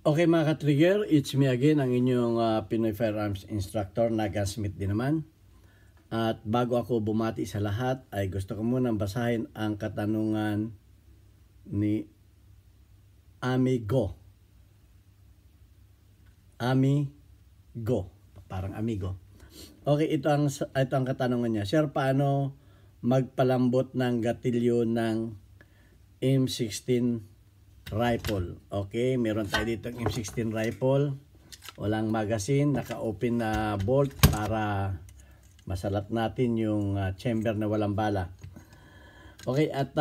Okay mga ka-trigger, it's me again, ang inyong Pinoy Firearms Instructor na Gunsmith din naman. At bago ako bumati sa lahat, ay gusto ko munang basahin ang katanungan ni Amigo. Amigo, parang amigo. Okay, ito ang katanungan niya. Sir, paano magpalambot ng gatilyo ng M16 rifle? Okay, meron tayo dito ng M16 rifle, walang magazine, naka-open na bolt para masalat natin yung chamber na walang bala. Okay, at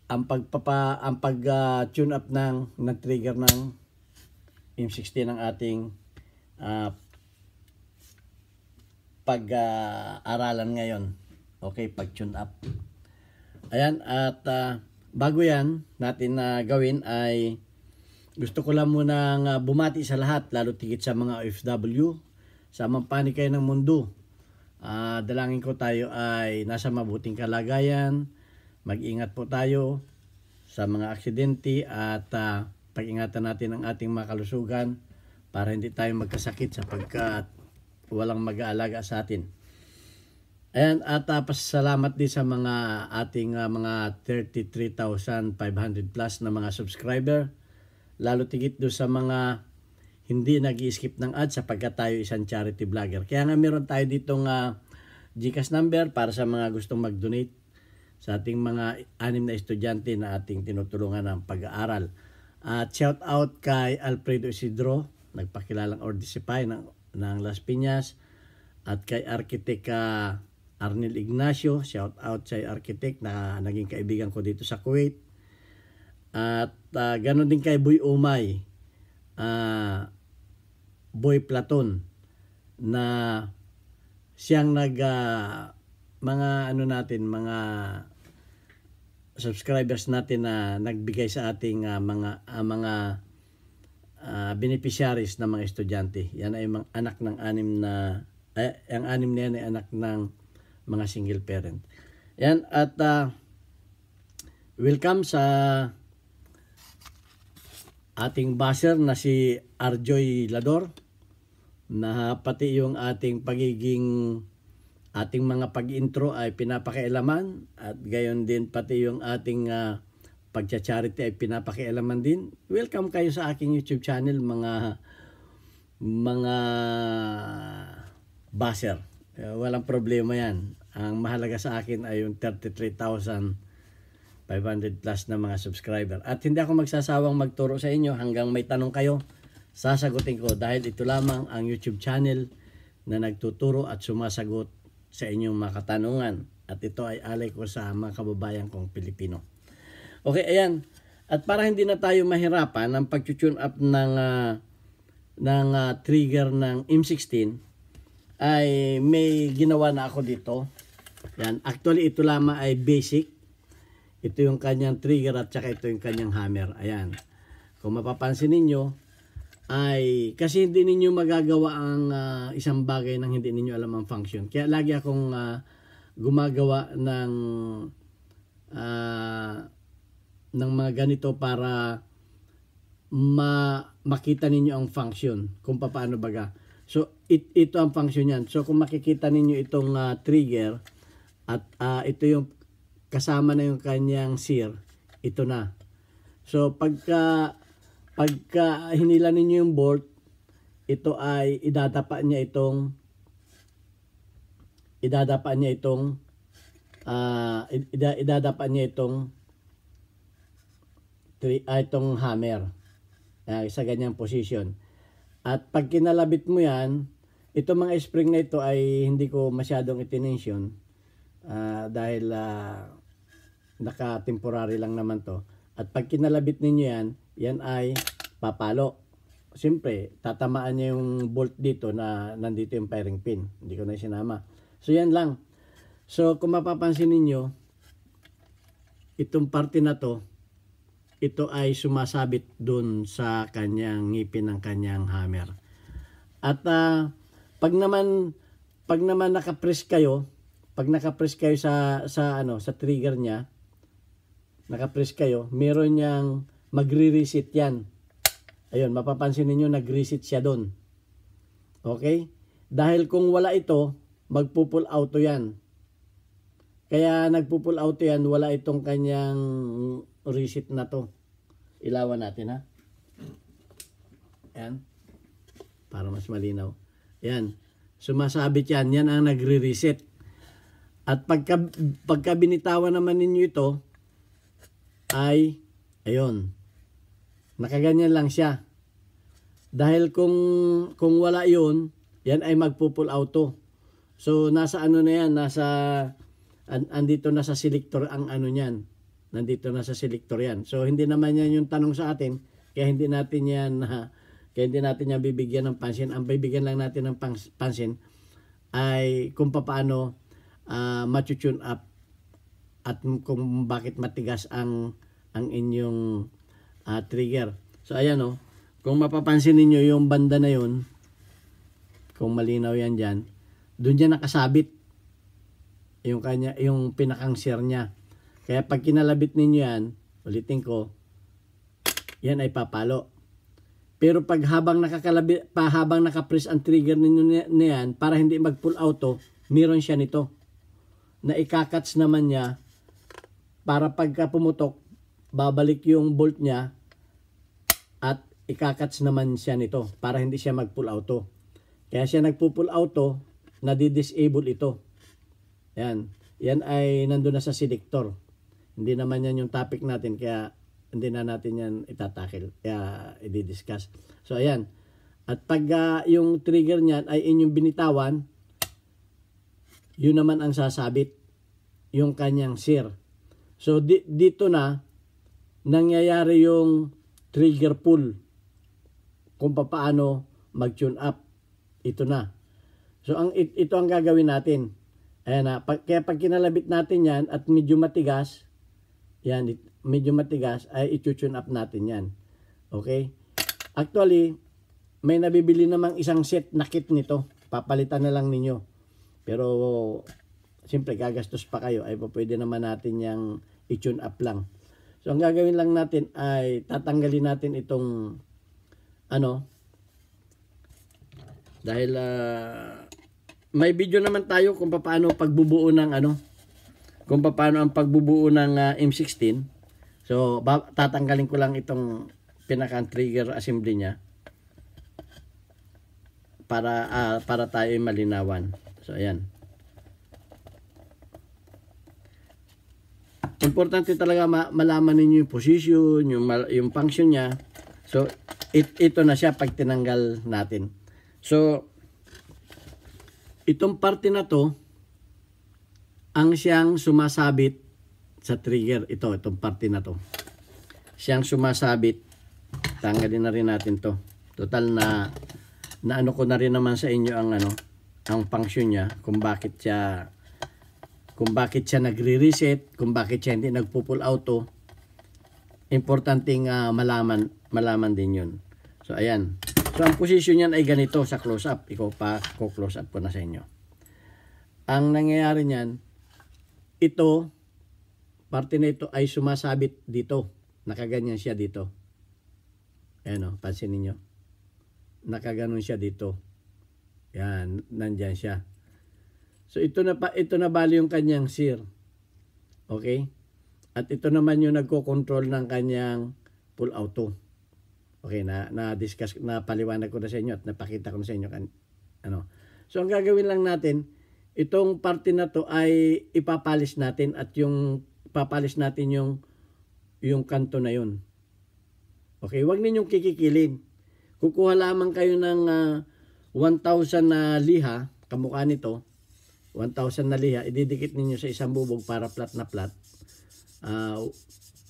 ang pag-tune up ng trigger ng M16 ng ating pag-aralan ngayon. Okay, pag-tune up. Ayan, at bago yan natin gawin ay gusto ko lang munang bumati sa lahat, lalo tigit sa mga OFW, sa mampanig kayo ng mundo. Dalangin ko tayo ay nasa mabuting kalagayan, mag-ingat po tayo sa mga aksidente at pag-ingatan natin ang ating mga kalusugan para hindi tayo magkasakit sapagkat walang mag-aalaga sa atin. Ayan, at pasalamat din sa mga ating mga 33,500 plus na mga subscriber. Lalo tigit doon sa mga hindi nag-i-skip ng ads sapagkat tayo isang charity vlogger. Kaya nga meron tayo ditong GCash number para sa mga gustong mag-donate sa ating mga 6 na estudyante na ating tinutulungan ng pag-aaral. At shout out kay Alfredo Isidro, nagpakilalang Ordicify ng Las Piñas, at kay Architect Arnel Ignacio, shout out sa architect na naging kaibigan ko dito sa Kuwait. At ganoon din kay Boy Umay, Boy Platon, na siyang mga mga subscribers natin na nagbigay sa ating mga beneficiaries ng mga estudyante. Yan ay mga anak ng ang 6 na yan ay anak ng mga single parent. Yan, at welcome sa ating baser na si Arjoy Lador, na pati yung ating mga pag-intro ay pinapakialaman, at gayon din pati yung ating pagcha-charity ay pinapakialaman din. Welcome kayo sa aking YouTube channel, mga baser. Walang problema yan. Ang mahalaga sa akin ay yung 33,500 plus na mga subscriber. At hindi ako magsasawang magturo sa inyo hanggang may tanong kayo, sasagutin ko, dahil ito lamang ang YouTube channel na nagtuturo at sumasagot sa inyong mga katanungan. At ito ay alay ko sa mga kababayan kong Pilipino. Okay, ayan. At para hindi na tayo mahirapan ang pag-tune up ng trigger ng M16, ay may ginawa na ako dito. Yan, actually ito lamang ay basic. Ito yung kanyang trigger at saka ito yung kanyang hammer. Ayan. Kung mapapansin ninyo, ay kasi hindi ninyo magagawa ang isang bagay nang hindi ninyo alam ang function. Kaya lagi akong gumagawa ng mga ganito para makita ninyo ang function kung paano baga. So ito ang function niyan. So kung makikita ninyo itong trigger at ito yung kasama na yung kanyang sear, ito na. So pagka hinila ninyo yung bolt, ito ay idadapa niya itong hammer sa ganyang position. At pag kinalabit mo yan, itong mga spring na ito ay hindi ko masyadong itinensyon dahil naka-temporary lang naman to. At pag kinalabit ninyo yan ay papalo. Siyempre, tatamaan niya yung bolt dito na nandito yung firing pin. Hindi ko na sinama. So yan lang. So kung mapapansin ninyo, itong parte na to, ito ay sumasabit dun sa kanyang ngipin ng kanyang hammer. At pag naman naka-press kayo, sa trigger niya, naka-press kayo, meron niyang magre-reset yan. Ayun, mapapansin niyo nag-reset siya doon. Okay? Dahil kung wala ito, magpo-pull auto yan. Kaya nagpo-pull auto yan, wala itong kanyang reset na to. Ilawan natin ha. Yan. Para mas malinaw. Yan. Sumasabit yan. Yan ang nagre-reset. At pagka binitawan naman ninyo ito, ay, ayun, nakaganyan lang siya. Dahil kung wala yun, yan ay magpo-pull auto. So, nasa ano na yan, andito na sa selector ang ano niyan. Nandito na sa selector yan. So, hindi naman yan yung tanong sa atin, kaya hindi natin yan bibigyan ng pansin. Ang bibigyan lang natin ng pansin ay kung paano matutune up at kung bakit matigas ang inyong trigger. So ayan kung mapapansin niyo yung banda na yun, kung malinaw yan diyan, doon yan nakasabit yung pinakang share niya. Kaya pag kinalabit ninyo yan, ulitin ko, yan ay papalo. Pero pag habang naka-press ang trigger ninyo niyan para hindi mag-pull auto, meron siya nito na ikakats naman niya para pagka pumutok, babalik yung bolt niya at ikakats naman siya nito para hindi siya mag-pull auto. Kaya siya nagpo-pull auto, nadi-disable ito. Yan. Yan ay nandun na sa selector. Hindi naman yan yung topic natin, kaya hindi na natin yan itatakil. Kaya i-discuss. So ayan. At pag yung trigger niyan ay inyong binitawan, yun naman ang sasabit, yung kanyang shear. So dito na nangyayari yung trigger pull kung paano mag-tune up. Ito na. So ito ang gagawin natin. Ayan na. Kaya pag kinalabit natin yan at medyo matigas, yan, medyo matigas, ay i-tune up natin yan. Okay? Actually, may nabibili namang isang set na kit nito. Papalitan na lang ninyo. Pero, siyempre, gagastos pa kayo. Ay, pwede naman natin yung i-tune up lang. So, ang gagawin lang natin ay tatanggalin natin itong dahil may video naman tayo kung paano pagbubuo ng kung paano ang pagbubuo ng M16. So, tatanggalin ko lang itong pinaka-trigger assembly niya para tayo malinawan. So, ayan. Importante talaga malaman niyo yung position, yung function niya. So, ito na siya pag tinanggal natin. So, itong parte na to, ang siyang sumasabit sa trigger. Itong parte na to. Siyang sumasabit. Tanggalin na rin natin to. Total na ko na rin naman sa inyo ang function niya, kung bakit siya nagre-reset, kung bakit siya hindi nagpo-pull auto. Importanteng malaman din yun. So ayan. So ang position niyan ay ganito sa close-up. Close up ko na sa inyo. Ang nangyayari niyan, ito, parte na ito ay sumasabit dito. Nakaganyan siya dito. Ayan pansin niyo. Nakaganon siya dito. Yan, nandyan siya. So ito na bali yung kanyang shear. Okay? At ito naman yung nagko-control ng kanyang pull auto. Okay, na-discuss, napaliwanag ko na sa inyo at napakita ko na sa inyo So ang gagawin lang natin, itong parte na to ay ipapalis natin at yung papalis natin yung kanto na yun. Okay, wag ninyong kikikilin. Kukuha lamang kayo ng 1,000 na liha, kamukha nito, 1,000 na liha, ididikit ninyo sa isang bubog para flat na flat.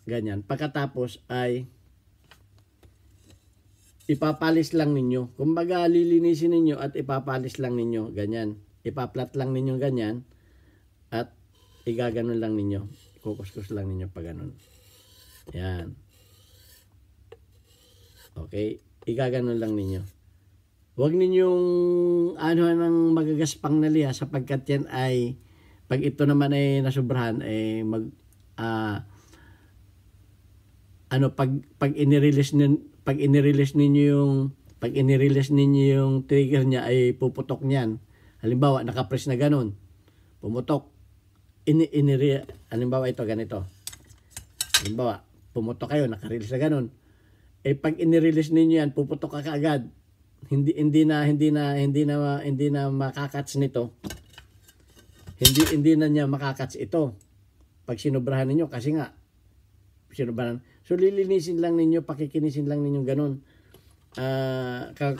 Ganyan. Pagkatapos ay ipapalis lang ninyo. Kumbaga lilinisin ninyo at ipapalis lang ninyo. Ganyan. Ipaplat lang ninyo ganyan at igaganon lang ninyo. Kukuskus lang ninyo pa ganon. Yan. Okay. Igaganon lang ninyo. Huwag ninyong nang magagaspang na liha sapagkat yan ay pag ito naman ay nasubrahan ay pag inirelease ninyo yung trigger niya ay puputok niyan. Halimbawa, naka-press na ganun, pumutok. Halimbawa ito ganito. Halimbawa, pumutok kayo, naka-release na ganun. Pag inirelease ninyo yan, puputok ka kaagad. Hindi na makakats nito. Hindi na niya makakats ito. Pag sinubrahan ninyo, kasi nga sinubrahan. So lilinisin lang ninyo, pakikinisin lang ninyo ganun.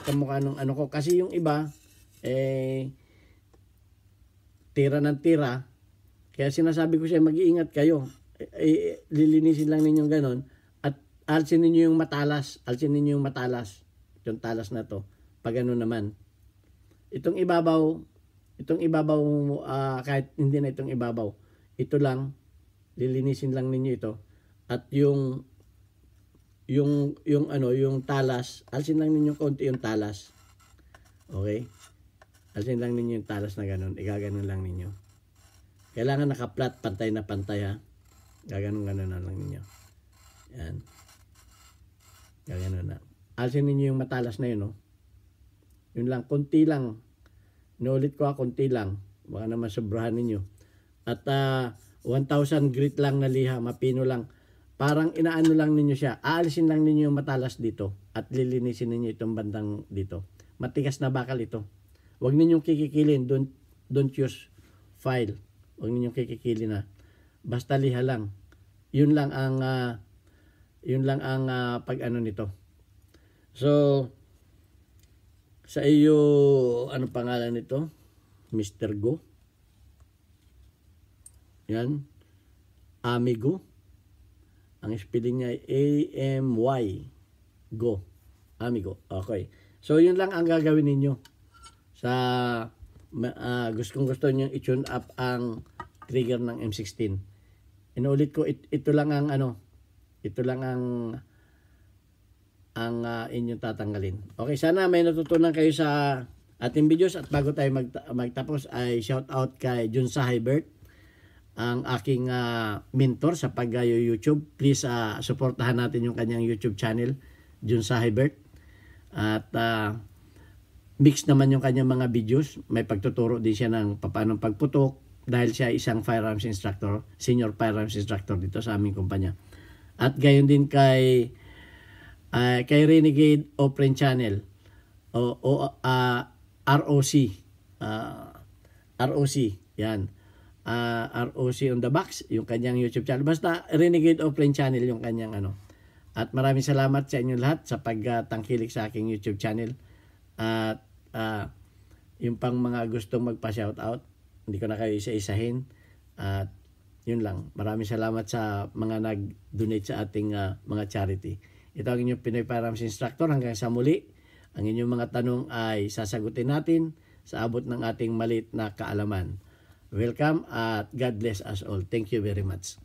Kamukha nung ano ko. Kasi yung iba, tira ng tira. Kaya sinasabi ko siya, mag-iingat kayo. Lilinisin lang ninyo ganun. At alsin ninyo yung matalas. Yung talas na to. Pag ano naman. Itong ibabaw, kahit hindi na itong ibabaw, ito lang, lilinisin lang ninyo ito. At yung talas, alsin lang ninyo konti yung talas. Okay? Alsin lang ninyo yung talas na ganun. Igaganon lang ninyo. Kailangan naka-flat, pantay na pantay ha. Gaganon na lang ninyo. Yan. Gaganon na. Alsin ninyo yung matalas na yun, no? Yun lang, konti lang. Inulit ko konti lang. Baka naman sobrahan ninyo. At 1,000 grit lang na liha, mapino lang. Parang inaano lang ninyo siya. Aalisin lang ninyo yung matalas dito. At lilinisin ninyo itong bandang dito. Matigas na bakal ito. Huwag ninyong kikikilin. Don't use file. Huwag ninyong kikikilin na. Basta liha lang. Yun lang ang pag ano nito. So, sa iyo, ano pangalan nito? Mr. Go. Yan. Amigo. Ang spelling niya ay A-M-Y. Go. Amigo. Okay. So, yun lang ang gagawin ninyo. Sa gusto nyo i-tune up ang trigger ng M16. Inulit ko, ito lang ang inyong tatanggalin. Okay, sana may natutunan kayo sa ating videos. At bago tayo magtapos ay shout out kay Jun Sahibert, ang aking mentor sa pag-YouTube. Please supportahan natin yung kanyang YouTube channel, Jun Sahibert. At mix naman yung kanyang mga videos. May pagtuturo din siya ng paano pagputok dahil siya isang firearms instructor, senior firearms instructor dito sa aming kumpanya. At gayon din kay Renegade Open Channel ROC yan. ROC on the box yung kanyang YouTube channel. Basta Renegade Open Channel yung kanyang ano. At maraming salamat sa inyo lahat sa pagtangkilik sa aking YouTube channel. At yung pang mga gustong magpa-shoutout, hindi ko na kayo isa-isahin. At yun lang. Maraming salamat sa mga nag-donate sa ating mga charity. Ito ang inyong Pinoy Firearms Instructor. Hanggang sa muli, ang inyong mga tanong ay sasagutin natin sa abot ng ating maliit na kaalaman. Welcome at God bless us all. Thank you very much.